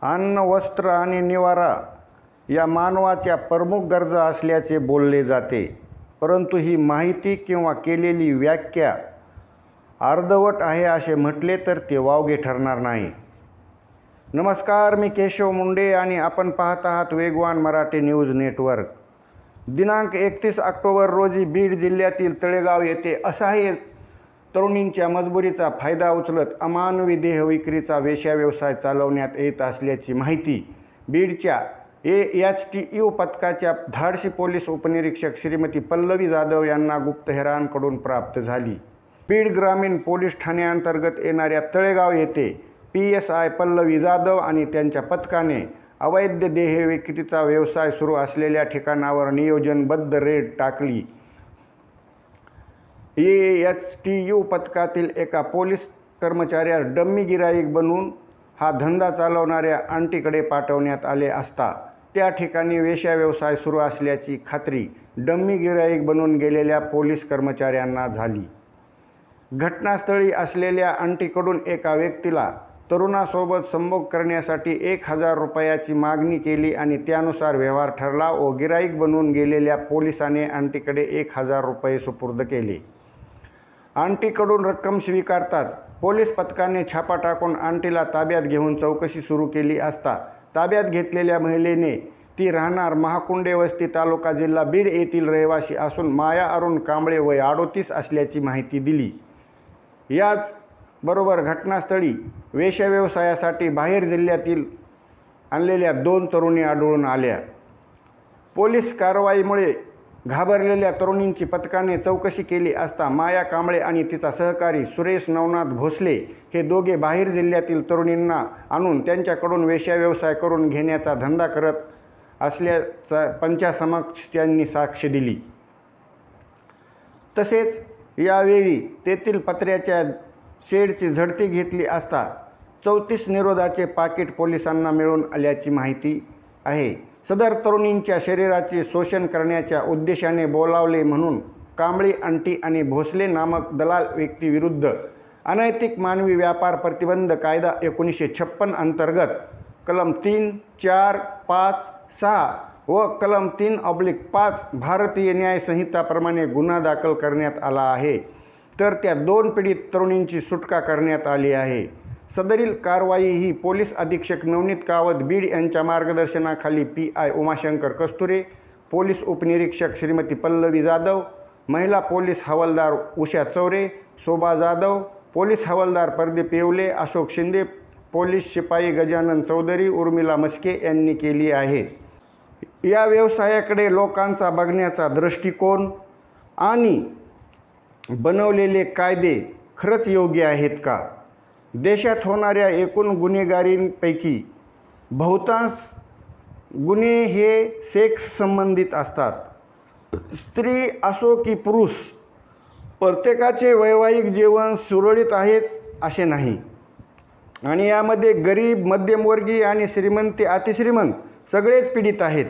अन्न, वस्त्र आणि निवारा या मानवाच्या प्रमुख गरजा असल्याचे बोलले जाते, परंतु ही माहिती किंवा केलेली व्याख्या अर्धवट आहे असे म्हटले तर ते वावगे ठरणार नाही. नमस्कार, मी केशव मुंडे आणि आपण पाहत आहात वेगवान मराठी न्यूज नेटवर्क. दिनांक 31 ऑक्टोबर रोजी बीड जिल्ह्यातील तळेगाव येथे असहाय्य तरुणींच्या मजबुरीचा फायदा उचलत अमानवी देह विक्रीचा वेश्या व्यवसाय चालवण्यात येत असल्याची माहिती बीडच्या AHTU पथकाच्या धाडसी पोलीस उपनिरीक्षक श्रीमती पल्लवी जाधव यांना गुप्तहेरांकडून प्राप्त झाली. बीड ग्रामीण पोलीस ठाण्याअंतर्गत येणाऱ्या तळेगाव येथे PSI पल्लवी जाधव आणि त्यांच्या पथकाने अवैध देह विक्रीचा व्यवसाय सुरू असलेल्या ठिकाणावर नियोजनबद्ध रेड टाकली. AHTU पथकातील एका पोलीस कर्मचाऱ्यास डम्मी गिराईक बनवून हा धंदा चालवणाऱ्या आंटीकडे पाठवण्यात आले असता त्या ठिकाणी वेश्या व्यवसाय सुरू असल्याची खात्री डम्मी गिराईक बनवून गेलेल्या पोलीस कर्मचाऱ्यांना झाली. घटनास्थळी असलेल्या आंटीकडून एका व्यक्तीला तरुणासोबत संभोग करण्यासाठी 1000 रुपयाची मागणी केली आणि त्यानुसार व्यवहार ठरला व गिराईक बनवून गेलेल्या पोलिसाने आंटीकडे 1000 रुपये सुपूर्द केले. आंटीकडून रक्कम स्वीकारताच पोलीस पथकाने छापा टाकून आंटीला ताब्यात घेऊन चौकशी सुरू केली असता ताब्यात घेतलेल्या महिलेने ती राहणार महाकुंडे वस्ती तालुका जिल्हा बीड येथील रहिवासी असून माया अरुण कांबळे वय 38 असल्याची माहिती दिली. याच बरोबर घटनास्थळी वेश्या व्यवसायासाठी बाहेर जिल्ह्यातील आणलेल्या 2 तरुणी आढळून आल्या. पोलीस कारवाईमुळे घाबरलेल्या तरुणींची पथकाने चौकशी केली असता माया कांबळे आणि तिचा सहकारी सुरेश नवनाथ भोसले हे दोघे बाहेर जिल्ह्यातील तरुणींना आणून त्यांच्याकडून वेश्या व्यवसाय करून घेण्याचा धंदा करत असल्याचा पंचासमक्ष त्यांनी साक्ष दिली. तसेच यावेळी तेथील पत्र्याच्या शेडची झडती घेतली असता 34 निरोधाचे पाकिट पोलिसांना मिळून आल्याची माहिती आहे. सदर तरुणींच्या शरीराचे शोषण करण्याच्या उद्देशाने बोलावले म्हणून कांबळे आंटी आणि भोसले नामक दलाल व्यक्तीविरुद्ध अनैतिक मानवी व्यापार प्रतिबंध कायदा 1956 अंतर्गत कलम 3, 4, 5, 6 व कलम 3/5 भारतीय न्याय संहिताप्रमाणे गुन्हा दाखल करण्यात आला आहे. तर त्या 2 पीडित तरुणींची सुटका करण्यात आली आहे. सदरील कारवाई ही पोलीस अधीक्षक नवनीत कावत बीड यांच्या मार्गदर्शनाखाली PI उमाशंकर कस्तुरे, पोलीस उपनिरीक्षक श्रीमती पल्लवी जाधव, महिला पोलीस हवालदार उषा चौरे, शोभा जाधव, पोलीस हवालदार प्रदीप येवले, अशोक शिंदे, पोलीस शिपाई गजानन चौधरी, उर्मिला मस्के यांनी केली आहे. या व्यवसायाकडे लोकांचा बघण्याचा दृष्टिकोन आणि बनवलेले कायदे खरंच योग्य आहेत का? देशात होणाऱ्या एकूण गुन्हेगारींपैकी बहुतांश गुन्हे हे सेक्स संबंधित असतात. स्त्री असो की पुरुष, प्रत्येकाचे वैवाहिक जीवन सुरळीत आहेच असे नाही आणि यामध्ये गरीब, मध्यमवर्गीय आणि श्रीमंत, अतिश्रीमंत सगळेच पीडित आहेत.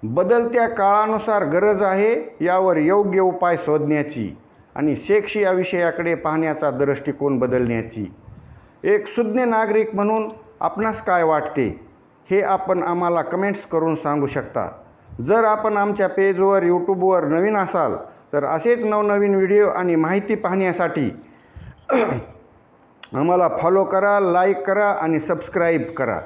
बदलत्या काळानुसार गरज आहे यावर योग्य उपाय शोधण्याची आणि सेक्स या विषयाकडे पाहण्याचा दृष्टिकोन बदलण्याची. एक सुज्ञ नागरिक म्हणून आपणास काय वाटते हे आपण आम्हाला कमेंट्स करून सांगू शकता. जर आपण आमच्या पेजवर यूट्यूबवर नवीन असाल तर असेच नवनवीन व्हिडिओ आणि माहिती पाहण्यासाठी आम्हाला फॉलो करा, लाईक करा आणि सबस्क्राईब करा.